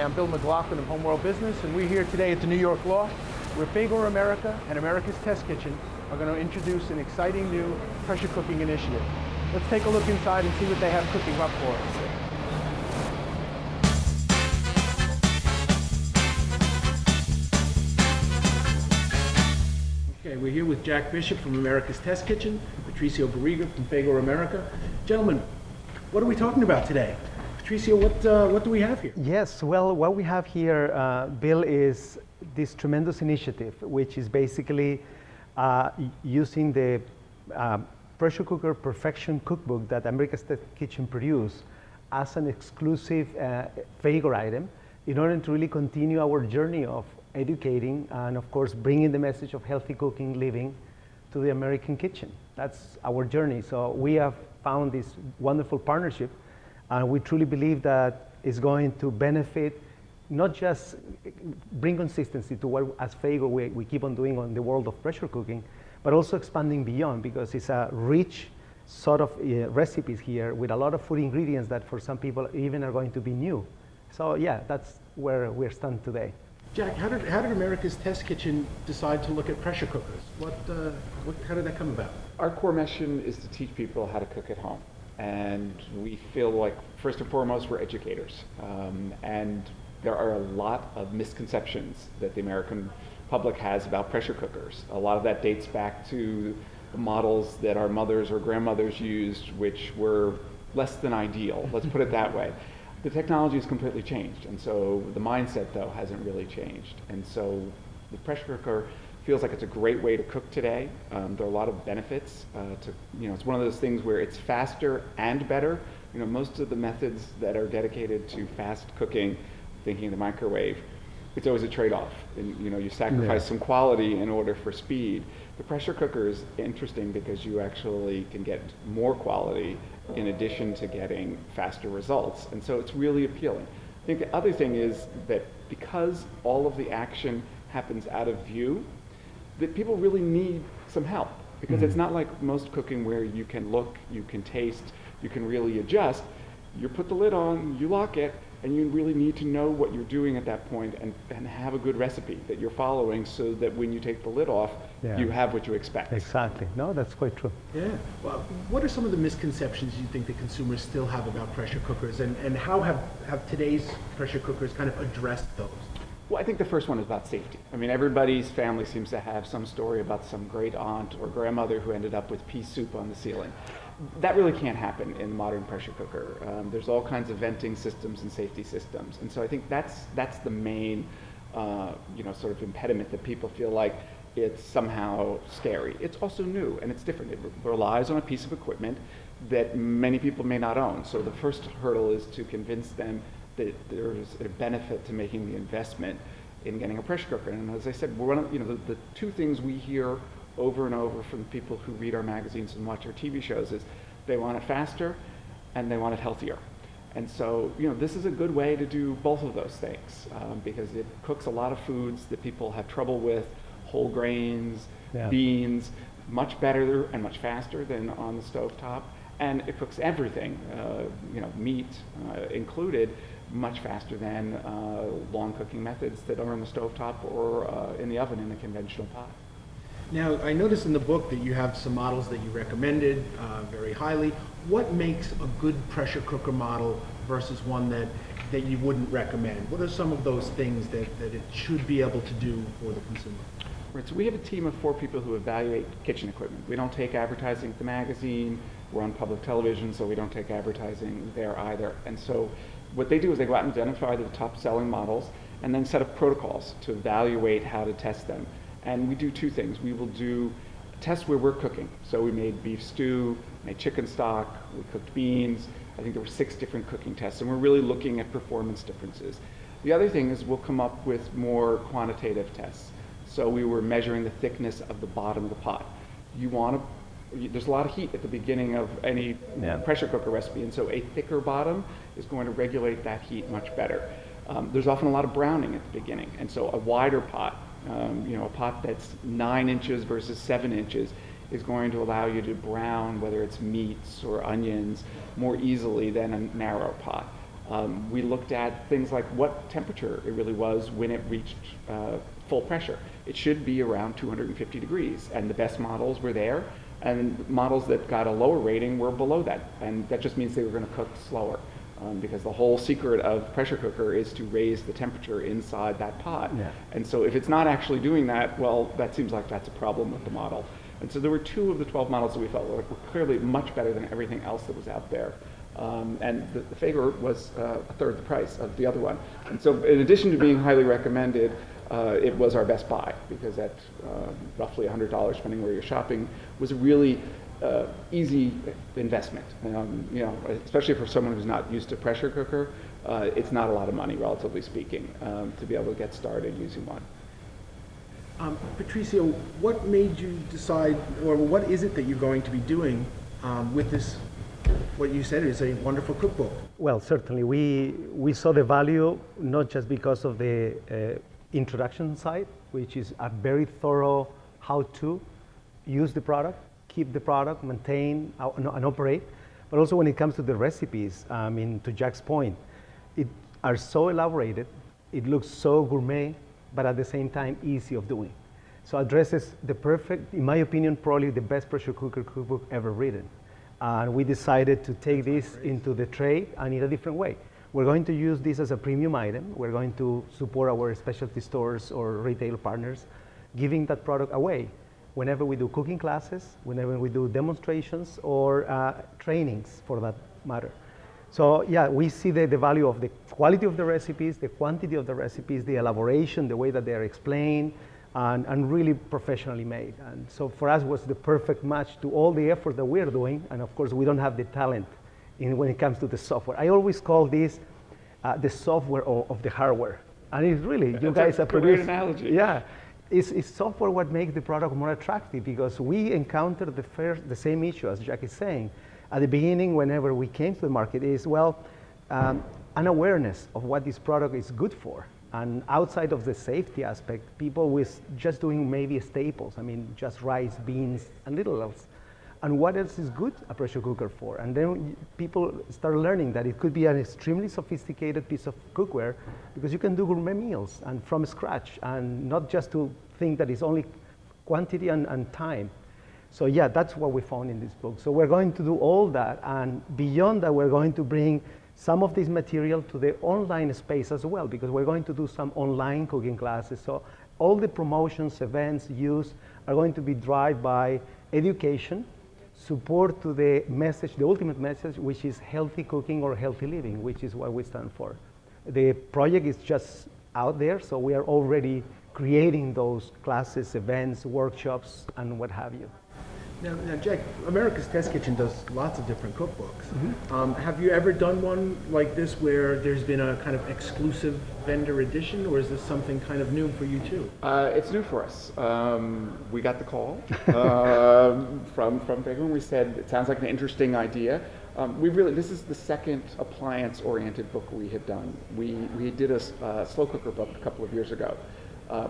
Hi, I'm Bill McLoughlin of HomeWorld Business, and we're here today at the New York Loft, where Fagor America and America's Test Kitchen are going to introduce an exciting new pressure cooking initiative. Let's take a look inside and see what they have cooking up for us. Okay, we're here with Jack Bishop from America's Test Kitchen, Patricio Barriga from Fagor America. Gentlemen, what are we talking about today? Patricio, what do we have here? Yes, well, what we have here, Bill, is this tremendous initiative, which is basically using the pressure cooker perfection cookbook that America's Test Kitchen produced as an exclusive Fagor item in order to really continue our journey of educating and, of course, bringing the message of healthy cooking, living to the American kitchen. That's our journey. So we have found this wonderful partnership. And we truly believe that it's going to benefit, not just bring consistency to what, as Fagor, we keep on doing on the world of pressure cooking, but also expanding beyond, because it's a rich sort of recipes here with a lot of food ingredients that for some people even are going to be new. So yeah, that's where we're standing today. Jack, how did America's Test Kitchen decide to look at pressure cookers? How did that come about? Our core mission is to teach people how to cook at home. And we feel like, first and foremost, we're educators. And there are a lot of misconceptions that the American public has about pressure cookers. A lot of that dates back to the models that our mothers or grandmothers used, which were less than ideal, let's put it that way. The technology has completely changed, and so the mindset, though, hasn't really changed. And so the pressure cooker feels like it's a great way to cook today. There are a lot of benefits it's one of those things where it's faster and better. Most of the methods that are dedicated to fast cooking, thinking of the microwave, it's always a trade-off. And you sacrifice some quality in order for speed. The pressure cooker is interesting because you actually can get more quality in addition to getting faster results. And so it's really appealing. I think the other thing is that because all of the action happens out of view, that people really need some help, because it's not like most cooking where you can look, you can taste, you can really adjust. You put the lid on, you lock it, and you really need to know what you're doing at that point and have a good recipe that you're following so that when you take the lid off, you have what you expect. Exactly. No, that's quite true. Yeah. Well, what are some of the misconceptions you think that consumers still have about pressure cookers, and how have today's pressure cookers kind of addressed those? Well, I think the first one is about safety. I mean, everybody's family seems to have some story about some great aunt or grandmother who ended up with pea soup on the ceiling. That really can't happen in the modern pressure cooker. There's all kinds of venting systems and safety systems. And so I think that's the main sort of impediment, that people feel like it's somehow scary. It's also new and it's different. It relies on a piece of equipment that many people may not own. So the first hurdle is to convince them that there's a benefit to making the investment in getting a pressure cooker. And as I said, the two things we hear over and over from people who read our magazines and watch our TV shows is they want it faster and they want it healthier. And so, this is a good way to do both of those things, because it cooks a lot of foods that people have trouble with, whole grains, beans, much better and much faster than on the stovetop. And it cooks everything, meat included, much faster than long cooking methods that are on the stovetop or in the oven in a conventional pot. Now, I noticed in the book that you have some models that you recommended very highly. What makes a good pressure cooker model versus one that you wouldn't recommend? What are some of those things that it should be able to do for the consumer? Right, so we have a team of 4 people who evaluate kitchen equipment. We don't take advertising at the magazine. We're on public television, so we don't take advertising there either. And so what they do is they go out and identify the top selling models and then set up protocols to evaluate how to test them. And we do 2 things. We will do tests where we're cooking. So we made beef stew, made chicken stock, we cooked beans. I think there were 6 different cooking tests, and we're really looking at performance differences. The other thing is we'll come up with more quantitative tests. So we were measuring the thickness of the bottom of the pot. There's a lot of heat at the beginning of any pressure cooker recipe, and so a thicker bottom is going to regulate that heat much better. There's often a lot of browning at the beginning, and so a wider pot, a pot that's 9 inches versus 7 inches, is going to allow you to brown, whether it's meats or onions, more easily than a narrow pot. We looked at things like what temperature it really was when it reached full pressure. It should be around 250 degrees, and the best models were there, and models that got a lower rating were below that, and that just means they were going to cook slower. Because the whole secret of pressure cooker is to raise the temperature inside that pot. Yeah. And so if it's not actually doing that, well, that seems like that's a problem with the model. And so there were 2 of the 12 models that we felt were clearly much better than everything else that was out there. And the Fagor was a third the price of the other one. And so in addition to being highly recommended, it was our best buy, because at roughly $100, depending where you're shopping, was a really easy investment. You know, especially for someone who's not used to pressure cooker, it's not a lot of money, relatively speaking, to be able to get started using one. Patricio, what made you decide, or what is it that you're going to be doing with this, what you said is a wonderful cookbook? Well, certainly we saw the value not just because of the introduction side, which is a very thorough how to use the product, keep the product, maintain and operate, but also when it comes to the recipes, I mean, to Jack's point, it are so elaborated, it looks so gourmet, but at the same time easy of doing. So addresses the perfect, in my opinion, probably the best pressure cooker cookbook ever written. And we decided to take this into the trade and in a different way. We're going to use this as a premium item. We're going to support our specialty stores or retail partners, giving that product away whenever we do cooking classes, whenever we do demonstrations or trainings for that matter. So yeah, we see the value of the quality of the recipes, the quantity of the recipes, the elaboration, the way that they're explained, and really professionally made. And so for us was the perfect match to all the effort that we're doing, and of course we don't have the talent when it comes to the software. I always call this the software of the hardware. And it's really, you guys are producing. Great analogy. Yeah. It's software what makes the product more attractive, because we encountered the same issue as Jack is saying. At the beginning, whenever we came to the market, is, well, an awareness of what this product is good for. And outside of the safety aspect, people with just doing maybe staples, I mean, just rice, beans, and little else. And what else is good a pressure cooker for? And then people start learning that it could be an extremely sophisticated piece of cookware, because you can do gourmet meals and from scratch, and not just to think that it's only quantity and time. So yeah, that's what we found in this book. So we're going to do all that, and beyond that, we're going to bring some of this material to the online space as well, because we're going to do some online cooking classes. So all the promotions, events, use are going to be driven by education, support to the message, the ultimate message, which is healthy cooking or healthy living, which is what we stand for. The project is just out there, so we are already creating those classes, events, workshops, and what have you. Now, Jack, America's Test Kitchen does lots of different cookbooks. Mm-hmm. Have you ever done one like this where there's been a kind of exclusive vendor edition, or is this something kind of new for you too? It's new for us. We got the call from Fagor, and we said, it sounds like an interesting idea. This is the second appliance-oriented book we have done. We did a slow cooker book a couple of years ago,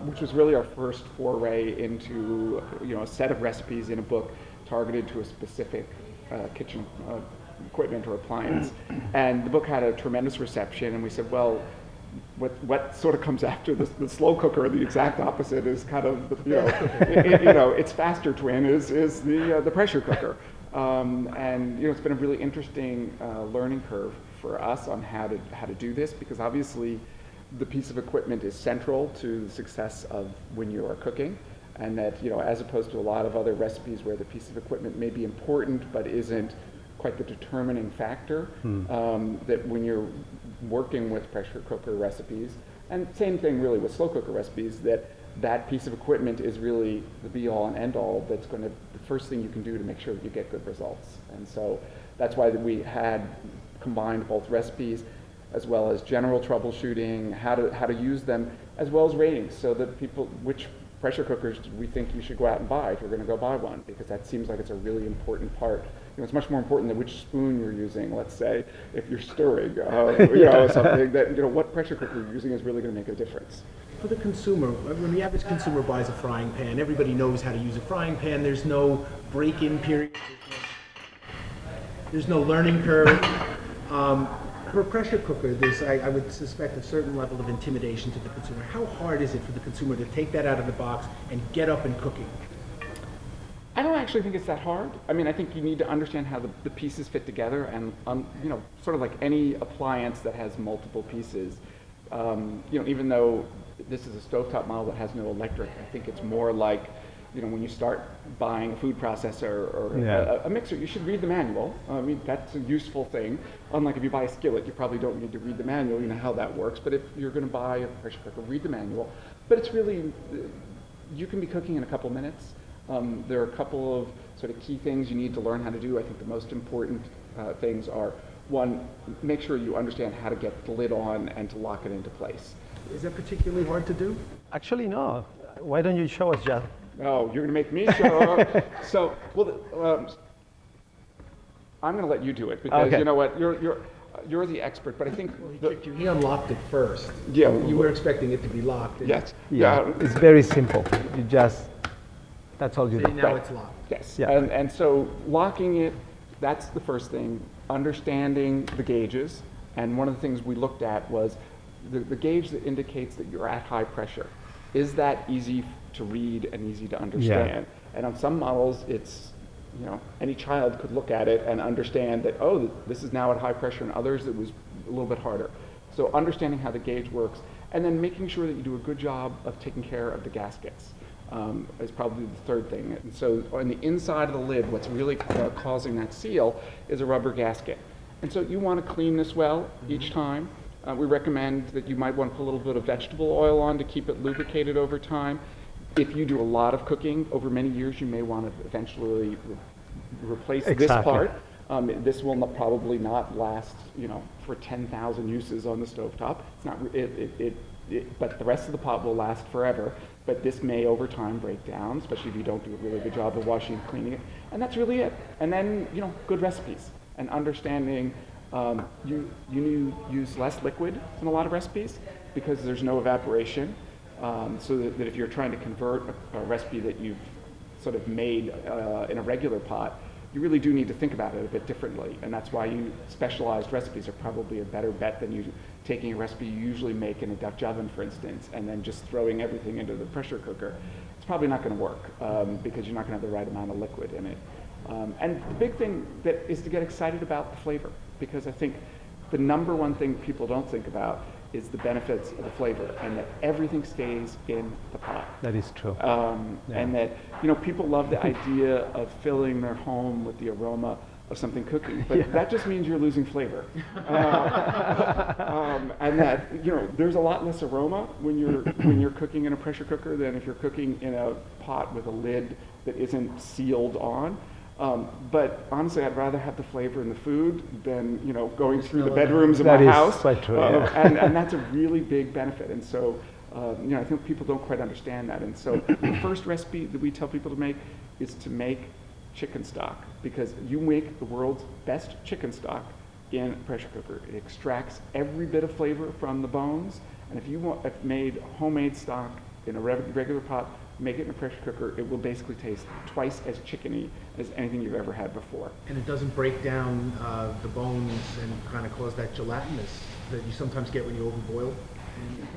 which was really our first foray into a set of recipes in a book targeted to a specific kitchen equipment or appliance. And the book had a tremendous reception, and we said, well, what sort of comes after the slow cooker? The exact opposite is kind of its faster twin is the pressure cooker. And it's been a really interesting learning curve for us on how to do this, because obviously the piece of equipment is central to the success of when you are cooking, and that as opposed to a lot of other recipes where the piece of equipment may be important but isn't quite the determining factor, that when you're working with pressure cooker recipes, and same thing really with slow cooker recipes, that piece of equipment is really the be-all and end-all. That's the first thing you can do to make sure that you get good results. And so that's why we had combined both recipes as well as general troubleshooting, how to use them, as well as ratings, so that which pressure cookers we think you should go out and buy if you're going to go buy one, because that seems like it's a really important part. It's much more important than which spoon you're using, let's say, if you're stirring, something that, what pressure cooker you're using is really going to make a difference. For the consumer, when the average consumer buys a frying pan, everybody knows how to use a frying pan. There's no break-in period. There's no learning curve. For a pressure cooker, there's, I would suspect, a certain level of intimidation to the consumer. How hard is it for the consumer to take that out of the box and get up and cooking? I don't actually think it's that hard. I mean, I think you need to understand how the pieces fit together, and you know, sort of like any appliance that has multiple pieces. You know, even though this is a stovetop model that has no electric, I think it's more like, you know, when you start buying a food processor or a mixer, you should read the manual. I mean, that's a useful thing. Unlike if you buy a skillet, you probably don't need to read the manual, you know how that works. But if you're going to buy a pressure cooker, read the manual. But it's really, you can be cooking in a couple minutes. There are a couple of sort of key things you need to learn how to do. I think the most important things are, one, make sure you understand how to get the lid on and to lock it into place. Is that particularly hard to do? Actually, no. Why don't you show us, Jeff? Oh, you're going to make me show up. So, well, I'm going to let you do it because you know what, you're the expert. But I think He unlocked it first. Yeah, You were expecting it to be locked. yes, Yeah, it's very simple. You just, that's all you See, do. now it's locked. yes. Yeah. And so locking it, that's the first thing. Understanding the gauges, and one of the things we looked at was the gauge that indicates that you're at high pressure. Is that easy to read and easy to understand? And on some models, it's, you know, any child could look at it and understand that, oh, this is now at high pressure, and others it was a little bit harder. So understanding how the gauge works, and then making sure that you do a good job of taking care of the gaskets is probably the third thing. And so on the inside of the lid, what's really causing that seal is a rubber gasket. And so you want to clean this well each time. We recommend that you might want to put a little bit of vegetable oil on to keep it lubricated over time. If you do a lot of cooking over many years, you may want to eventually replace this part. This will probably not last, you know, for 10,000 uses on the stovetop. It's not, but the rest of the pot will last forever. But this may over time break down, especially if you don't do a really good job of washing and cleaning it. And that's really it. And then, you know, good recipes and understanding you use less liquid in a lot of recipes because there's no evaporation. So that if you're trying to convert a recipe that you've sort of made in a regular pot, you really do need to think about it a bit differently. And that's why specialized recipes are probably a better bet than you taking a recipe you usually make in a Dutch oven, for instance, and then just throwing everything into the pressure cooker. It's probably not going to work because you're not going to have the right amount of liquid in it. And the big thing that is to get excited about the flavor, because I think the number one thing people don't think about is the benefits of the flavor, and that everything stays in the pot. That is true. And that, you know, people love the idea of filling their home with the aroma of something cooking, but that just means you're losing flavor. And that, you know, there's a lot less aroma when you're cooking in a pressure cooker than if you're cooking in a pot with a lid that isn't sealed on. But honestly, I'd rather have the flavor in the food than, you know, going through the bedrooms of my house. That is quite true, and that's a really big benefit. And so, you know, I think people don't quite understand that. And so the first recipe that we tell people to make is to make chicken stock, because you make the world's best chicken stock in a pressure cooker. It extracts every bit of flavor from the bones. And if you have made homemade stock in a regular pot, make it in a pressure cooker, it will basically taste twice as chickeny as anything you've ever had before. And it doesn't break down the bones and kind of cause that gelatinous that you sometimes get when you overboil?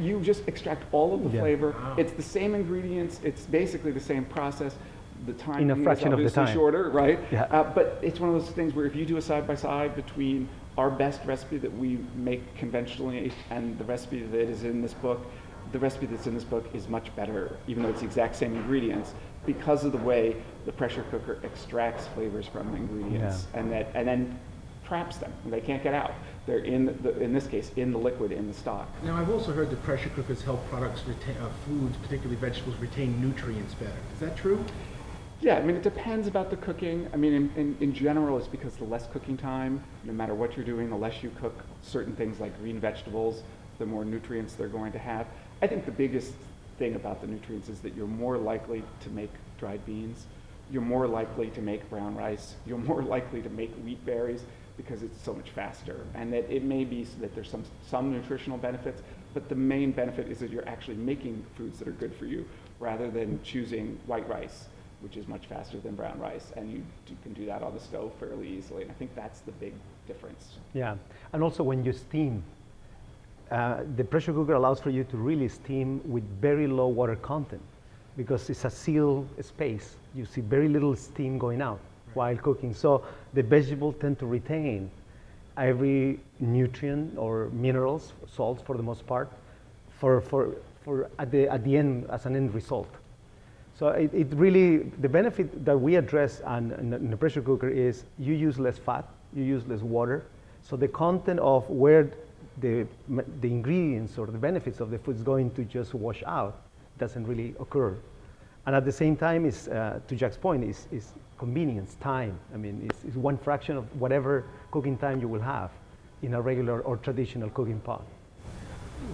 You just extract all of the flavor. Wow. It's the same ingredients. It's basically the same process. The time In a is fraction of the obviously time. shorter, right? Yeah. But it's one of those things where if you do a side-by-side between our best recipe that we make conventionally and the recipe that is in this book, the recipe that's in this book is much better, even though it's the exact same ingredients, because of the way the pressure cooker extracts flavors from the ingredients and then traps them. They can't get out. They're in this case, in the liquid, in the stock. Now, I've also heard that pressure cookers help products retain, foods, particularly vegetables, retain nutrients better. Is that true? Yeah, I mean, it depends about the cooking. I mean, in general, it's because the less cooking time, no matter what you're doing, the less you cook certain things like green vegetables, the more nutrients they're going to have. I think the biggest thing about the nutrients is that you're more likely to make dried beans, you're more likely to make brown rice, you're more likely to make wheat berries because it's so much faster. And that it may be so that there's some nutritional benefits, but the main benefit is that you're actually making foods that are good for you rather than choosing white rice. which is much faster than brown rice, and you can do that on the stove fairly easily. And I think that's the big difference. Yeah, and also when you steam, the pressure cooker allows for you to really steam with very low water content because it's a sealed space. You see very little steam going out while cooking. So the vegetables tend to retain every nutrient or minerals, salts for the most part, for at the end as an end result. So it really, the benefit that we address in the pressure cooker is you use less fat, you use less water. So the content of where the ingredients or the benefits of the food is going to just wash out doesn't really occur. And at the same time, is to Jack's point, is convenience, time. I mean, it's one fraction of whatever cooking time you will have in a regular or traditional cooking pot.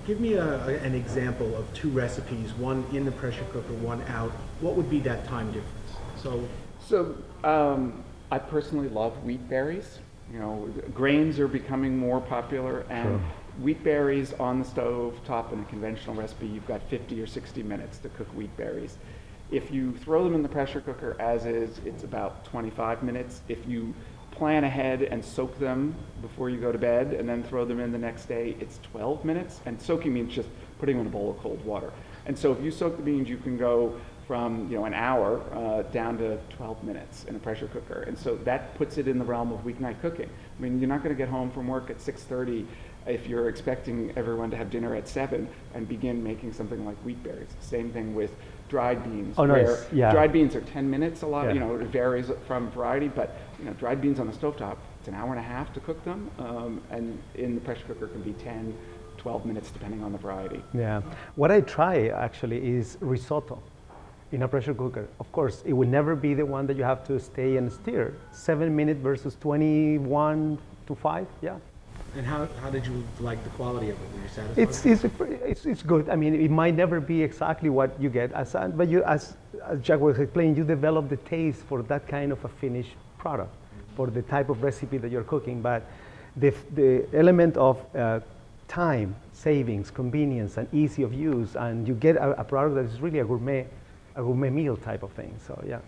Give me an example of two recipes, one in the pressure cooker, one out. What would be that time difference? So I personally love wheat berries. You know, grains are becoming more popular, and Sure. wheat berries on the stove top in a conventional recipe, you've got 50 or 60 minutes to cook wheat berries. If you throw them in the pressure cooker as is, it's about 25 minutes. If you plan ahead and soak them before you go to bed and then throw them in the next day, it's 12 minutes. And soaking means just putting them in a bowl of cold water. And so if you soak the beans, you can go from an hour down to 12 minutes in a pressure cooker. And so that puts it in the realm of weeknight cooking. I mean, you're not going to get home from work at 6:30 if you're expecting everyone to have dinner at 7 and begin making something like wheat berries. Same thing with dried beans. Oh, where nice. Yeah. Dried beans are 10 minutes a lot. Yeah. It varies from variety, but dried beans on the stovetop, it's an hour and a half to cook them, and in the pressure cooker can be 10, 12 minutes depending on the variety. Yeah. What I try actually is risotto in a pressure cooker. Of course, it will never be the one that you have to stay and stir. 7 minutes versus 21 to 5, yeah. And how did you like the quality of it? Were you satisfied? It's good. I mean, it might never be exactly what you get, but as Jack was explaining, you develop the taste for that kind of a finished product, for the type of recipe that you're cooking. But the element of time, savings, convenience, and easy of use, and you get a product that is really a gourmet meal type of thing. So yeah.